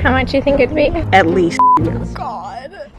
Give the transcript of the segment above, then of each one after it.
How much do you think it'd be? At least. God.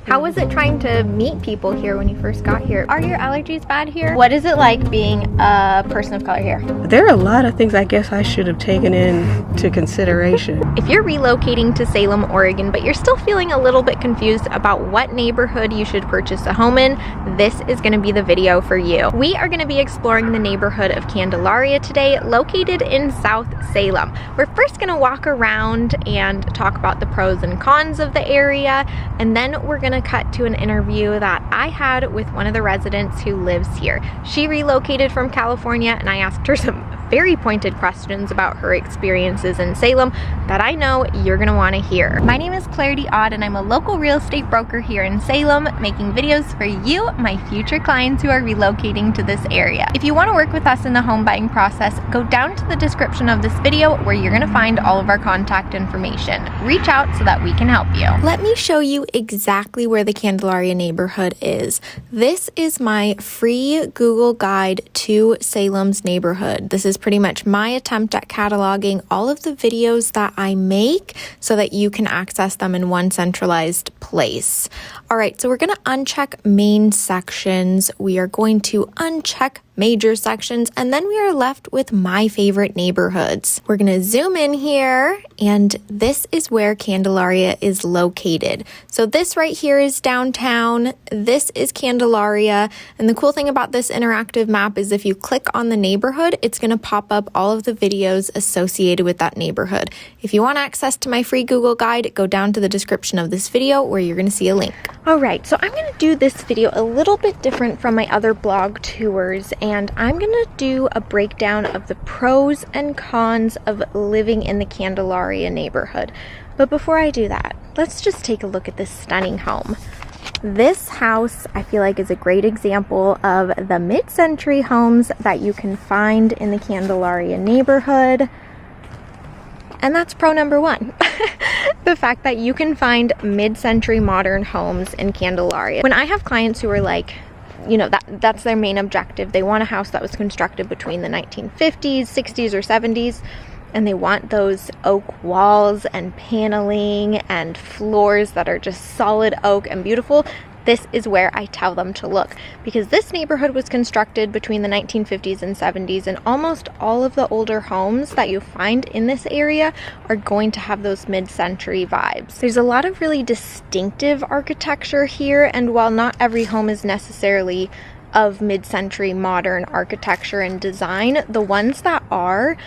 How was it trying to meet people here when you first got here? Are your allergies bad here? What is it like being a person of color here? There are a lot of things I guess I should have taken into consideration. If you're relocating to Salem, Oregon, but you're still feeling a little bit confused about what neighborhood you should purchase a home in, this is going to be the video for you. We are going to be exploring the neighborhood of Candalaria today, located in South Salem. We're first going to walk around and talk about the pros and cons of the area, and then we're going to cut to an interview that I had with one of the residents who lives here. She relocated from California, and I asked her some very pointed questions about her experiences in Salem that I know you're gonna want to hear. My name is Clarity Odd, and I'm a local real estate broker here in Salem, making videos for you, my future clients who are relocating to this area. If you want to work with us in the home buying process, go down to the description of this video where you're gonna find all of our contact information. Reach out so that we can help you. Let me show you exactly where the Candalaria neighborhood is. This is my free Google guide to Salem's neighborhood. This is pretty much my attempt at cataloging all of the videos that I make so that you can access them in one centralized place. All right, so we're going to uncheck main sections. We are going to uncheck major sections, and then we are left with my favorite neighborhoods. We're going to zoom in here, and this is where Candalaria is located. So this right here is downtown. This is Candalaria, and the cool thing about this interactive map is if you click on the neighborhood, it's going to pop up all of the videos associated with that neighborhood. If you want access to my free Google guide, go down to the description of this video where you're going to see a link. All right, so I'm going to do this video a little bit different from my other blog tours, and I'm going to do a breakdown of the pros and cons of living in the Candalaria neighborhood. But before I do that, let's just take a look at this stunning home. This house, I feel like, is a great example of the mid-century homes that you can find in the Candalaria neighborhood. And that's pro number one. The fact that you can find mid-century modern homes in Candalaria. When I have clients who are like, you know, that's their main objective. They want a house that was constructed between the 1950s, 60s, or 70s, and they want those oak walls and paneling and floors that are just solid oak and beautiful. This is where I tell them to look, because this neighborhood was constructed between the 1950s and 70s, and almost all of the older homes that you find in this area are going to have those mid-century vibes. There's a lot of really distinctive architecture here, and while not every home is necessarily of mid-century modern architecture and design, the ones that are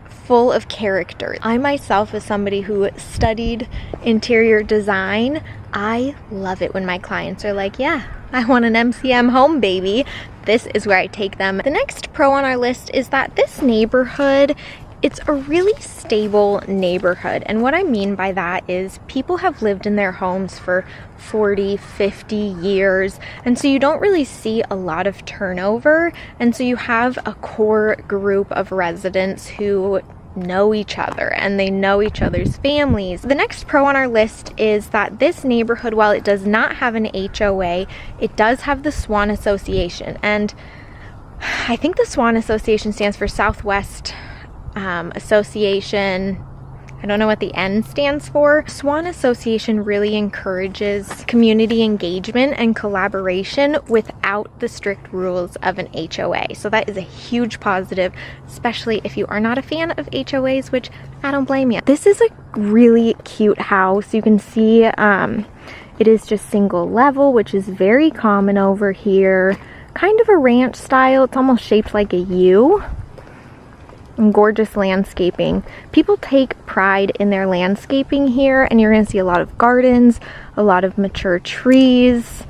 full of character. I myself, as somebody who studied interior design, I love it when my clients are like, yeah, I want an MCM home, baby. This is where I take them. The next pro on our list is that this neighborhood, it's a really stable neighborhood. And what I mean by that is people have lived in their homes for 40, 50 years. And so you don't really see a lot of turnover. And so you have a core group of residents who know each other, and they know each other's families. The next pro on our list is that this neighborhood, while it does not have an HOA, it does have the SWAN Association. And I think the SWAN Association stands for Southwest Association. I don't know what the N stands for. SWAN Association really encourages community engagement and collaboration without the strict rules of an HOA. So that is a huge positive, especially if you are not a fan of HOAs, which I don't blame you. This is a really cute house. You can see it is just single level, which is very common over here. Kind of a ranch style. It's almost shaped like a U. And gorgeous landscaping. People take pride in their landscaping here, and you're going to see a lot of gardens, a lot of mature trees,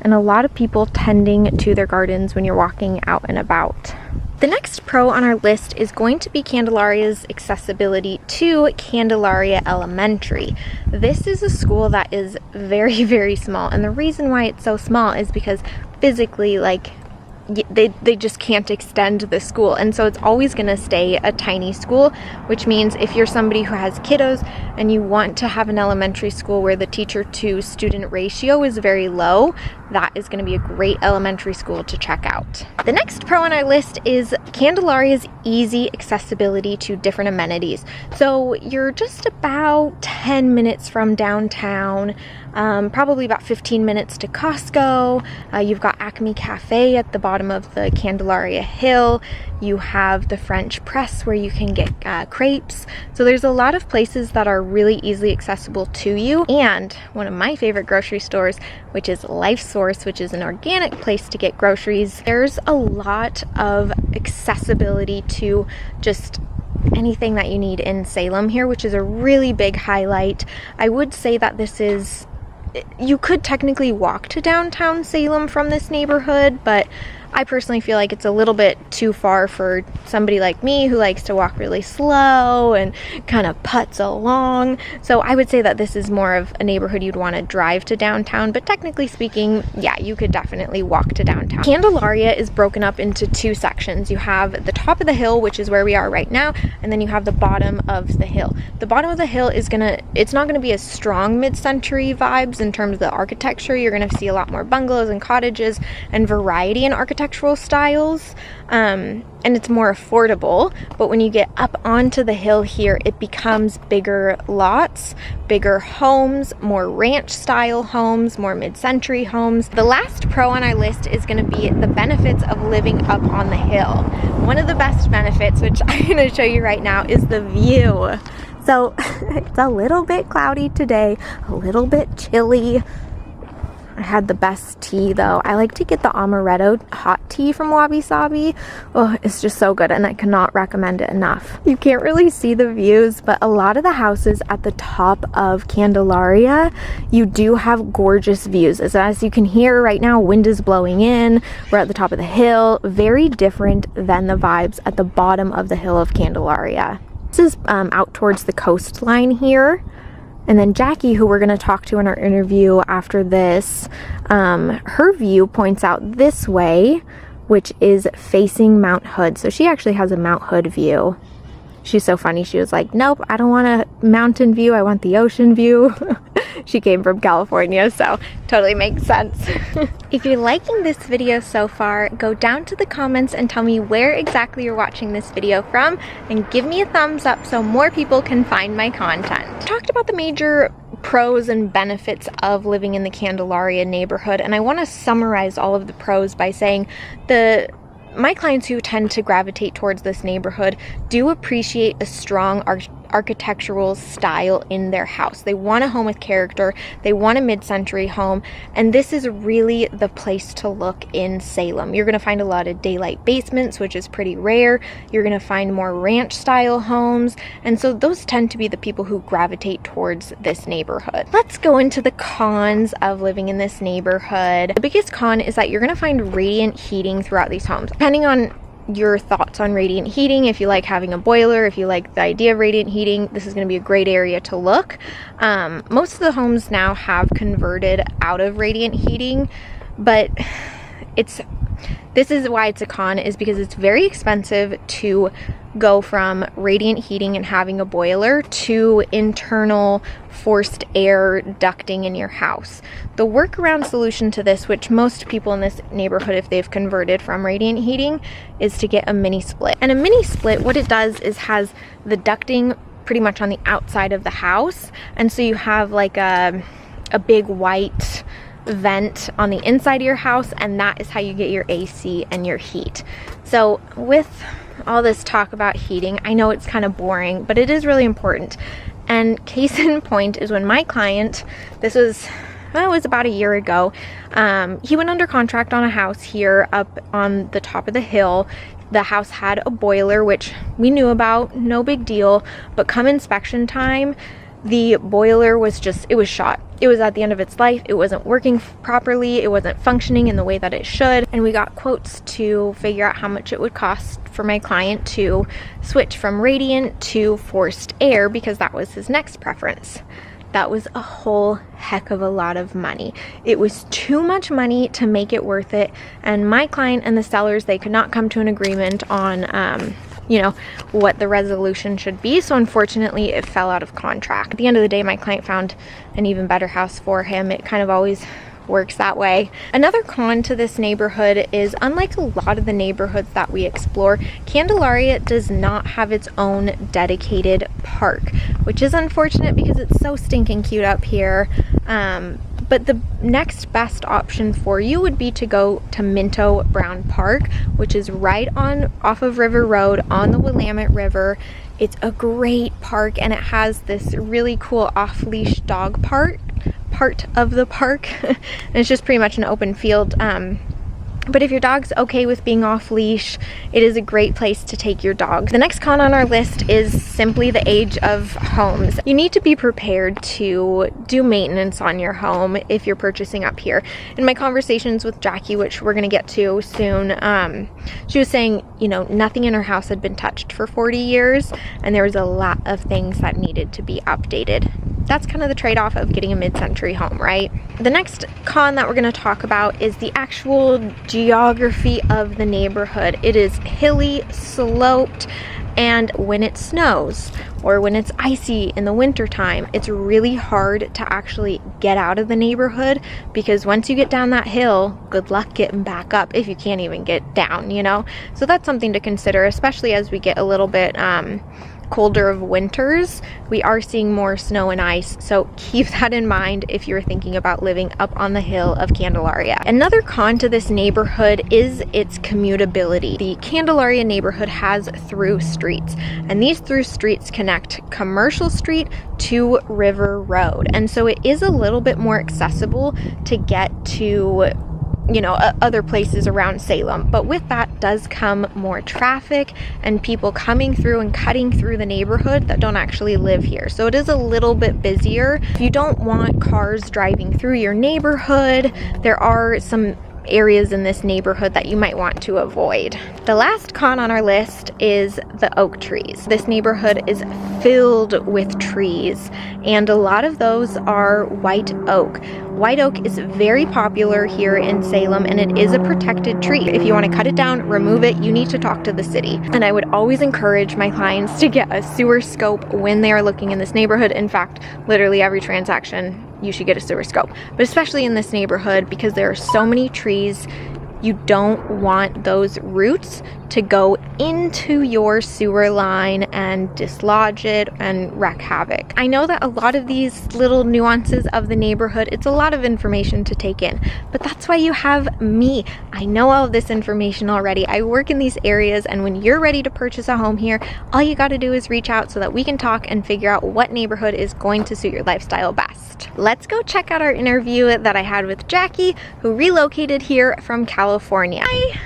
and a lot of people tending to their gardens when you're walking out and about. The next pro on our list is going to be Candelaria's accessibility to Candalaria Elementary. This is a school that is very, very small, and the reason why it's so small is because physically, like, they just can't extend the school, and so it's always going to stay a tiny school, which means if you're somebody who has kiddos and you want to have an elementary school where the teacher to student ratio is very low, that is going to be a great elementary school to check out. The next pro on our list is Candelaria's easy accessibility to different amenities. So you're just about 10 minutes from downtown, probably about 15 minutes to Costco. You've got Acme Cafe at the bottom of the Candalaria Hill. You have the French Press where you can get crepes. So there's a lot of places that are really easily accessible to you. And one of my favorite grocery stores, which is Life Source, which is an organic place to get groceries. There's a lot of accessibility to just anything that you need in Salem here, which is a really big highlight. I would say that you could technically walk to downtown Salem from this neighborhood, but I personally feel like it's a little bit too far for somebody like me who likes to walk really slow and kind of putz along. So I would say that this is more of a neighborhood you'd want to drive to downtown, but technically speaking, yeah, you could definitely walk to downtown. Candalaria is broken up into two sections. You have the top of the hill, which is where we are right now, and then you have the bottom of the hill. The bottom of the hill it's not gonna be as strong mid-century vibes in terms of the architecture. You're gonna see a lot more bungalows and cottages and variety in architectural styles, and it's more affordable. But when you get up onto the hill here, it becomes bigger lots, bigger homes, more ranch style homes, more mid-century homes. The last pro on our list is going to be the benefits of living up on the hill. One of the best benefits, which I'm going to show you right now, is the view. So it's a little bit cloudy today, a little bit chilly. I had the best tea though. I like to get the amaretto hot tea from Wabi Sabi. Oh, it's just so good, and I cannot recommend it enough. You can't really see the views, but a lot of the houses at the top of Candalaria, you do have gorgeous views. As you can hear right now, wind is blowing in. We're at the top of the hill. Very different than the vibes at the bottom of the hill of Candalaria. This is out towards the coastline here. And then Jackie, who we're going to talk to in our interview after this, her view points out this way, which is facing Mount Hood. So she actually has a Mount Hood view. She's so funny. She was like, nope, I don't want a mountain view. I want the ocean view. She came from California, so totally makes sense. If you're liking this video so far, go down to the comments and tell me where exactly you're watching this video from, and give me a thumbs up so more people can find my content. I talked about the major pros and benefits of living in the Candalaria neighborhood, and I want to summarize all of the pros by saying my clients who tend to gravitate towards this neighborhood do appreciate a strong architectural style in their house. They want a home with character. They want a mid-century home, and this is really the place to look in Salem. You're going to find a lot of daylight basements, which is pretty rare. You're going to find more ranch style homes, and so those tend to be the people who gravitate towards this neighborhood. Let's go into the cons of living in this neighborhood. The biggest con is that you're going to find radiant heating throughout these homes. Depending on your thoughts on radiant heating, if you like having a boiler, if you like the idea of radiant heating, this is going to be a great area to look. Most of the homes now have converted out of radiant heating, but this is why it's a con, is because it's very expensive to go from radiant heating and having a boiler to internal forced air ducting in your house. The workaround solution to this, which most people in this neighborhood, if they've converted from radiant heating, is to get a mini split. And a mini split, what it does is has the ducting pretty much on the outside of the house, and so you have like a big white vent on the inside of your house, and that is how you get your AC and your heat. So with all this talk about heating, I know it's kind of boring, but it is really important. And case in point is when my client, it was about a year ago, he went under contract on a house here up on the top of the hill. The house had a boiler, which we knew about, no big deal, but come inspection time, the boiler was shot. It was at the end of its life. It wasn't working properly. It wasn't functioning in the way that it should. And we got quotes to figure out how much it would cost for my client to switch from radiant to forced air, because that was his next preference. that was a whole heck of a lot of money. It was too much money to make it worth it, and my client and the sellers, they could not come to an agreement on you know, what the resolution should be. So unfortunately, it fell out of contract. At the end of the day, my client found an even better house for him. It kind of always works that way. Another con to this neighborhood is, unlike a lot of the neighborhoods that we explore, Candalaria does not have its own dedicated park, which is unfortunate because it's so stinking cute up here. But the next best option for you would be to go to Minto Brown Park, which is right on off of River Road on the Willamette River. It's a great park, and it has this really cool off-leash dog part of the park. And it's just pretty much an open field. But if your dog's okay with being off leash, it is a great place to take your dog. The next con on our list is simply the age of homes. You need to be prepared to do maintenance on your home if you're purchasing up here. In my conversations with Jackie, which we're gonna get to soon, she was saying, you know, nothing in her house had been touched for 40 years, and there was a lot of things that needed to be updated. That's kind of the trade-off of getting a mid-century home, right? The next con that we're going to talk about is the actual geography of the neighborhood. It is hilly, sloped, and when it snows or when it's icy in the wintertime, it's really hard to actually get out of the neighborhood, because once you get down that hill, good luck getting back up if you can't even get down, you know? So that's something to consider, especially as we get a little bit colder of winters. We are seeing more snow and ice, so keep that in mind if you're thinking about living up on the hill of Candalaria. Another con to this neighborhood is its commutability. The Candalaria neighborhood has through streets, and these through streets connect Commercial Street to River Road, and so it is a little bit more accessible to get to, you know, other places around Salem. But with that does come more traffic and people coming through and cutting through the neighborhood that don't actually live here. So it is a little bit busier. If you don't want cars driving through your neighborhood, there are some areas in this neighborhood that you might want to avoid. The last con on our list is the oak trees. This neighborhood is filled with trees, and a lot of those are white oak. White oak is very popular here in Salem, and it is a protected tree. If you want to cut it down, remove it, you need to talk to the city. And I would always encourage my clients to get a sewer scope when they are looking in this neighborhood. In fact, literally every transaction, you should get a sewer scope, but especially in this neighborhood because there are so many trees. You don't want those roots to go into your sewer line and dislodge it and wreak havoc. I know that a lot of these little nuances of the neighborhood, it's a lot of information to take in, but that's why you have me. I know all of this information already. I work in these areas, and when you're ready to purchase a home here, all you got to do is reach out so that we can talk and figure out what neighborhood is going to suit your lifestyle best. Let's go check out our interview that I had with Jackie, who relocated here from California. Hi.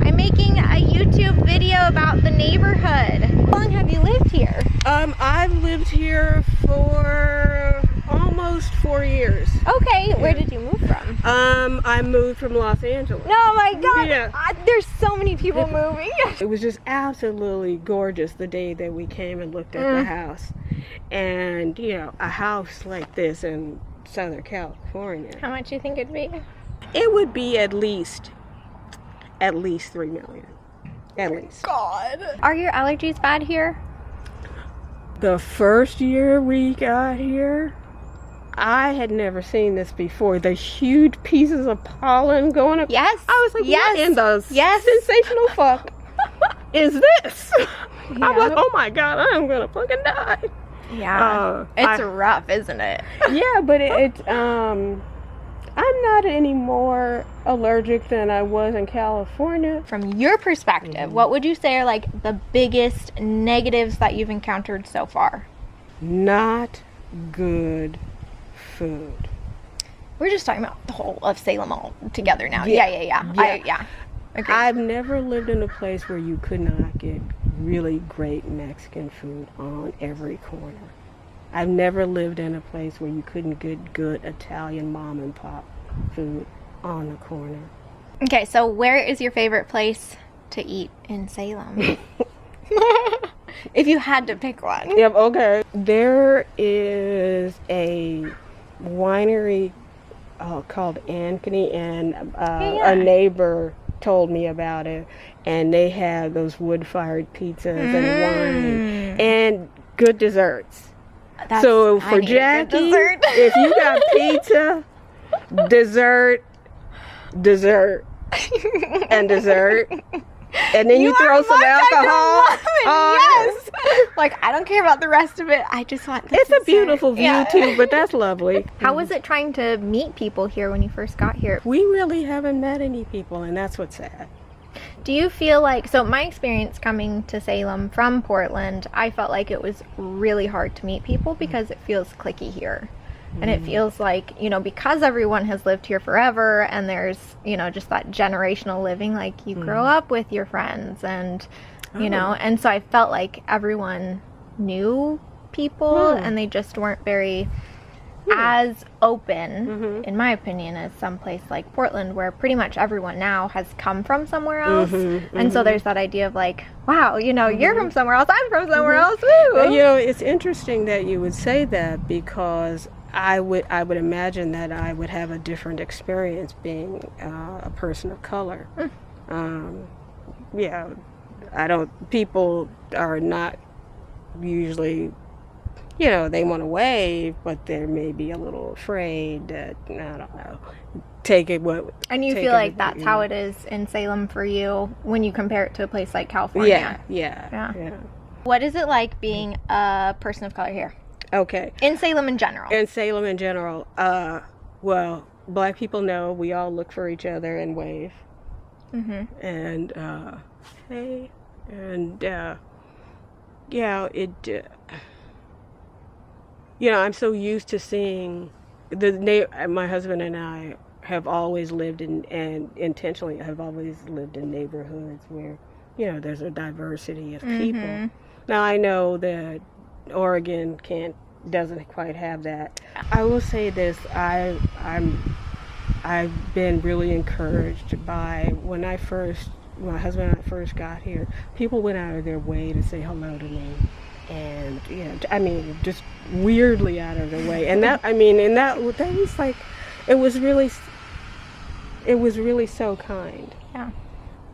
I'm making a YouTube video about the neighborhood. How long have you lived here? I've lived here for almost 4 years. Okay, Yeah. Where did you move from? I moved from Los Angeles. Oh my God, Yeah. There's so many people moving. It was just absolutely gorgeous the day that we came and looked at the house. And, you know, a house like this in Southern California, How much do you think it'd be? it would be at least $3 million. At least. God. Are your allergies bad here? The first year we got here, I had never seen this before. The huge pieces of pollen going up. Yes. I was like, yes. what in the Yes. sensational fuck is this? Yeah. I'm like, oh my God, I'm gonna fucking die. Yeah. It's rough, isn't it? Yeah, but I'm not any more allergic than I was in California. From your perspective, what would you say are like the biggest negatives that you've encountered so far? Not good food. We're just talking about the whole of Salem all together now. Yeah. Yeah. Agreed. I've never lived in a place where you could not get really great Mexican food on every corner. I've never lived in a place where you couldn't get good Italian mom and pop food on the corner. Okay, so where is your favorite place to eat in Salem? If you had to pick one. Yep, okay. There is a winery called Ankeny, and a neighbor told me about it, and they have those wood-fired pizzas and wine and good desserts. So for Jackie, if you got pizza, dessert, and dessert, and then you throw some alcohol on. Yes. Like, I don't care about the rest of it. I just want the It's dessert. a beautiful view too, but that's lovely. How was it trying to meet people here when you first got here? We really haven't met any people, and that's what's sad. Do you feel like, so my experience coming to Salem from Portland, I felt like it was really hard to meet people because it feels cliquey here. And it feels like, you know, because everyone has lived here forever and there's, you know, just that generational living, like you grow up with your friends and, you know, and so I felt like everyone knew people and they just weren't very as open, in my opinion, as some place like Portland, where pretty much everyone now has come from somewhere else. And so there's that idea of like, wow, you know, you're from somewhere else, I'm from somewhere else. Woo! You know, it's interesting that you would say that, because I would imagine that I would have a different experience being a person of color. Yeah, people are not usually, you know, they want to wave, but they're maybe a little afraid that, I don't know, take it what. And you feel like that's how it is in Salem for you when you compare it to a place like California? Yeah. What is it like being a person of color here? Okay. In Salem in general. In Salem in general, well, black people know we all look for each other and wave. And, hey, and, yeah, you know, I'm so used to seeing my husband and I have always lived and intentionally have always lived in neighborhoods where, you know, there's a diversity of people. Now, I know that Oregon doesn't quite have that. I will say this, I've been really encouraged by when my husband and I first got here, people went out of their way to say hello to me. And yeah, I mean, just weirdly out of their way. And that was like, it was really so kind. Yeah.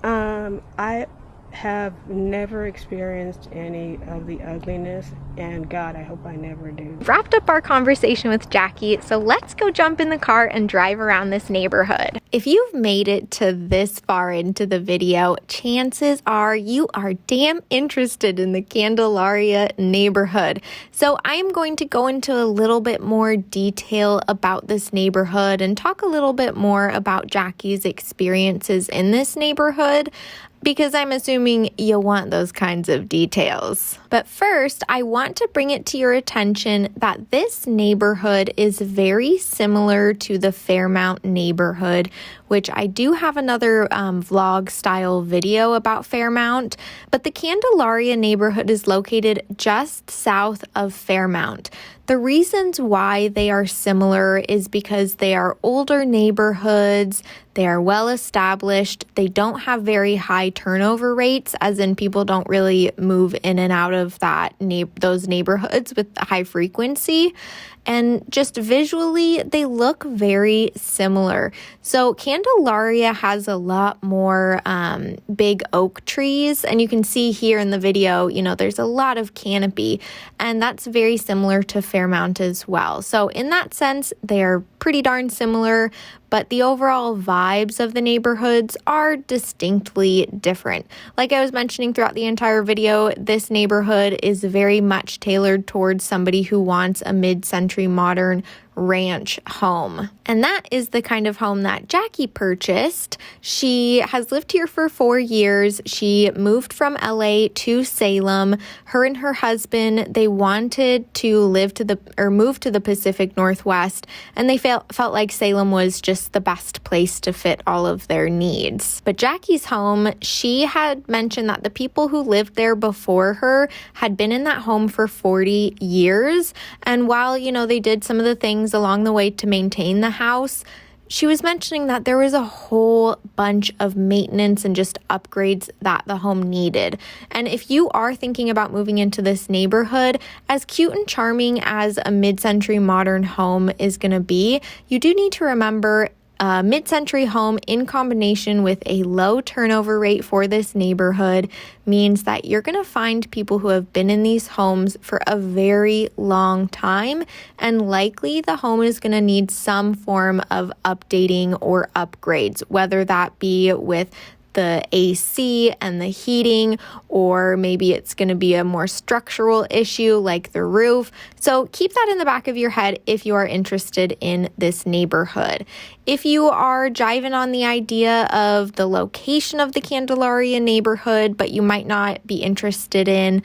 I have never experienced any of the ugliness, and God, I hope I never do. Wrapped up our conversation with Jackie, so let's go jump in the car and drive around this neighborhood. If you've made it to this far into the video, chances are you are damn interested in the Candalaria neighborhood. So I'm going to go into a little bit more detail about this neighborhood and talk a little bit more about Jackie's experiences in this neighborhood, because I'm assuming you'll want those kinds of details. But first, I want to bring it to your attention that this neighborhood is very similar to the Fairmount neighborhood, which I do have another vlog style video about Fairmount, but the Candalaria neighborhood is located just south of Fairmount. The reasons why they are similar is because they are older neighborhoods, they are well established, they don't have very high turnover rates, as in people don't really move in and out of those neighborhoods with high frequency. And just visually, they look very similar. So Candalaria has a lot more big oak trees, and you can see here in the video, you know, there's a lot of canopy, and that's very similar to Fairmount as well. So in that sense, they're pretty darn similar, but the overall vibes of the neighborhoods are distinctly different. Like I was mentioning throughout the entire video, this neighborhood is very much tailored towards somebody who wants a mid-century modern ranch home. And that is the kind of home that Jackie purchased. She has lived here for 4 years. She moved from LA to Salem. Her and her husband, they wanted to move to the Pacific Northwest, and they felt like Salem was just the best place to fit all of their needs. But Jackie's home, she had mentioned that the people who lived there before her had been in that home for 40 years. And while, you know, they did some of the things along the way to maintain the house, she was mentioning that there was a whole bunch of maintenance and just upgrades that the home needed. And if you are thinking about moving into this neighborhood, as cute and charming as a mid-century modern home is going to be, you do need to remember a mid-century home in combination with a low turnover rate for this neighborhood means that you're going to find people who have been in these homes for a very long time, and likely the home is going to need some form of updating or upgrades, whether that be with the AC and the heating, or maybe it's going to be a more structural issue like the roof. So keep that in the back of your head if you are interested in this neighborhood. If you are jiving on the idea of the location of the Candalaria neighborhood, but you might not be interested in,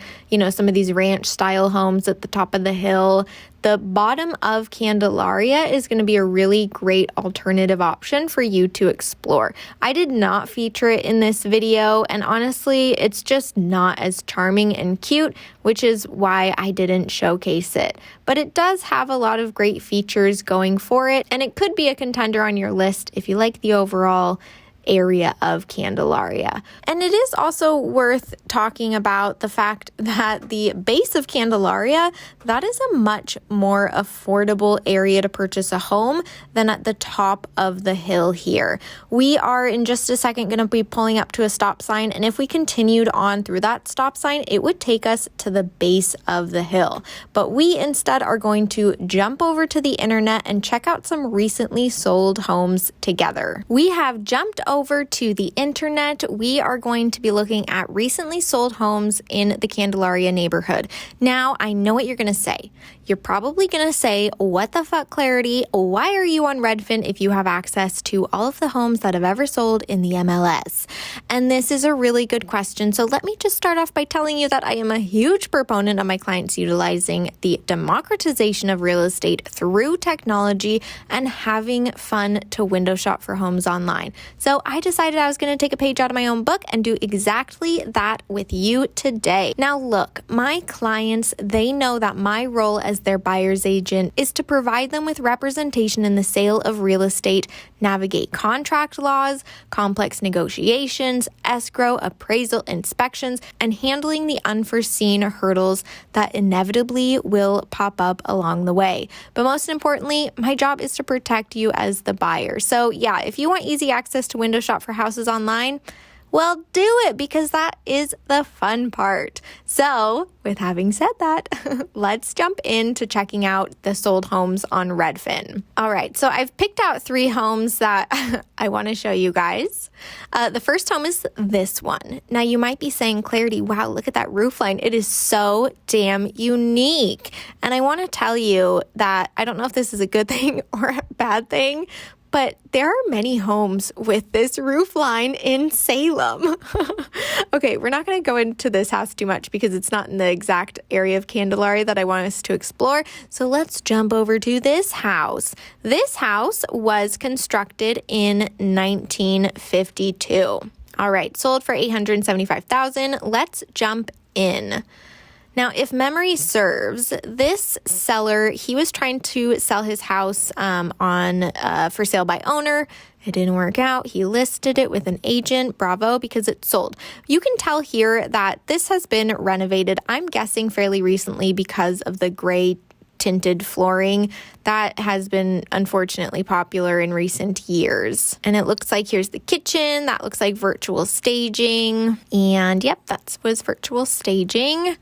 some of these ranch style homes at the top of the hill, the bottom of Candalaria is going to be a really great alternative option for you to explore. I did not feature it in this video, and honestly, it's just not as charming and cute, which is why I didn't showcase it. But it does have a lot of great features going for it, and it could be a contender on your list if you like the overall area of Candalaria. And it is also worth talking about the fact that the base of Candalaria, that is a much more affordable area to purchase a home than at the top of the hill here. We are in just a second going to be pulling up to a stop sign, and if we continued on through that stop sign, it would take us to the base of the hill. But we instead are going to jump over to the internet and check out some recently sold homes together. We have jumped over to the internet. We are going to be looking at recently sold homes in the Candalaria neighborhood. Now, I know what you're going to say. You're probably going to say, what the fuck, Clarity? Why are you on Redfin if you have access to all of the homes that have ever sold in the MLS? And this is a really good question. So let me just start off by telling you that I am a huge proponent of my clients utilizing the democratization of real estate through technology and having fun to window shop for homes online. So I decided I was going to take a page out of my own book and do exactly that with you today. Now look, my clients, they know that my role as their buyer's agent is to provide them with representation in the sale of real estate, navigate contract laws, complex negotiations, escrow, appraisal, inspections, and handling the unforeseen hurdles that inevitably will pop up along the way. But most importantly, my job is to protect you as the buyer. So yeah, if you want easy access to window shop for houses online, well, do it, because that is the fun part. So with having said that, let's jump into checking out the sold homes on Redfin. All right, so I've picked out 3 homes that I want to show you guys. The first home is this one. Now you might be saying, Clarity, wow, look at that roof line. It is so damn unique. And I want to tell you that I don't know if this is a good thing or a bad thing, but there are many homes with this roof line in Salem. Okay, we're not going to go into this house too much because it's not in the exact area of Candalaria that I want us to explore. So let's jump over to this house. This house was constructed in 1952. All right, sold for $875,000. Let's jump in. Now, if memory serves, this seller, he was trying to sell his house for sale by owner. It didn't work out. He listed it with an agent. Bravo, because it sold. You can tell here that this has been renovated, I'm guessing fairly recently, because of the gray tinted flooring that has been unfortunately popular in recent years. And it looks like here's the kitchen. That looks like virtual staging. And yep, that was virtual staging.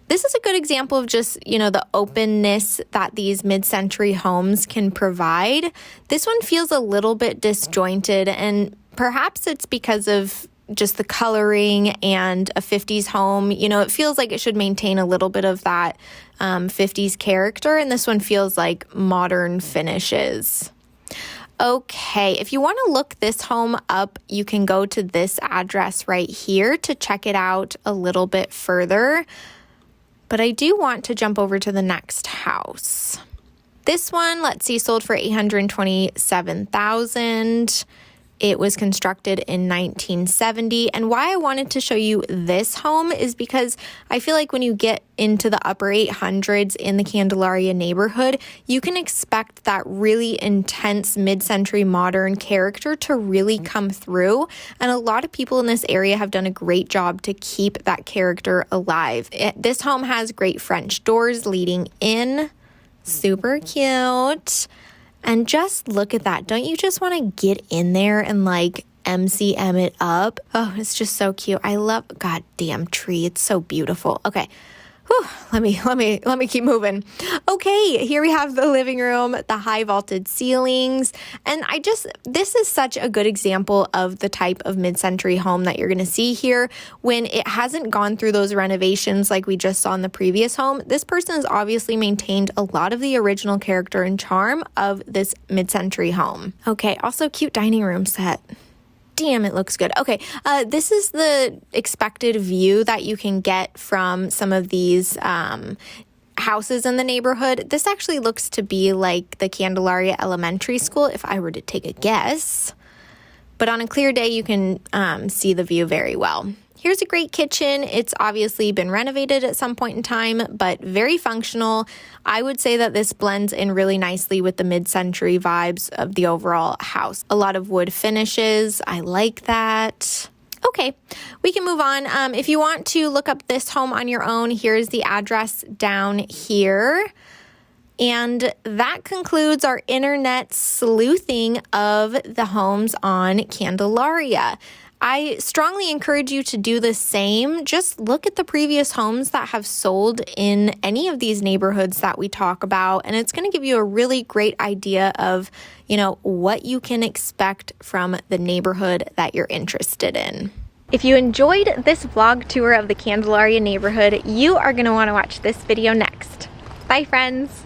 This is a good example of just, the openness that these mid-century homes can provide. This one feels a little bit disjointed, and perhaps it's because of just the coloring and a 50s home. It feels like it should maintain a little bit of that 50s character, and this one feels like modern finishes. Okay, if you want to look this home up, you can go to this address right here to check it out a little bit further. But I do want to jump over to the next house. This one, let's see, sold for $827,000. It was constructed in 1970. And why I wanted to show you this home is because I feel like when you get into the upper 800s in the Candalaria neighborhood, you can expect that really intense mid-century modern character to really come through. And a lot of people in this area have done a great job to keep that character alive. This home has great French doors leading in. Super cute. And just look at that. Don't you just want to get in there and like MCM it up? Oh, it's just so cute. I love, goddamn tree. It's so beautiful. Okay. Whew, let me keep moving. Okay, here we have the living room, the high vaulted ceilings. And this is such a good example of the type of mid-century home that you're going to see here when it hasn't gone through those renovations like we just saw in the previous home. This person has obviously maintained a lot of the original character and charm of this mid-century home. Okay, also cute dining room set. Damn, it looks good. Okay, this is the expected view that you can get from some of these houses in the neighborhood. This actually looks to be like the Candalaria Elementary School, if I were to take a guess. But on a clear day, you can see the view very well. Here's a great kitchen. It's obviously been renovated at some point in time, but very functional. I would say that this blends in really nicely with the mid-century vibes of the overall house. A lot of wood finishes. I like that. Okay, we can move on. If you want to look up this home on your own, here's the address down here. And that concludes our internet sleuthing of the homes on Candalaria. I strongly encourage you to do the same. Just look at the previous homes that have sold in any of these neighborhoods that we talk about, and it's going to give you a really great idea of, what you can expect from the neighborhood that you're interested in. If you enjoyed this vlog tour of the Candalaria neighborhood, you are going to want to watch this video next. Bye, friends.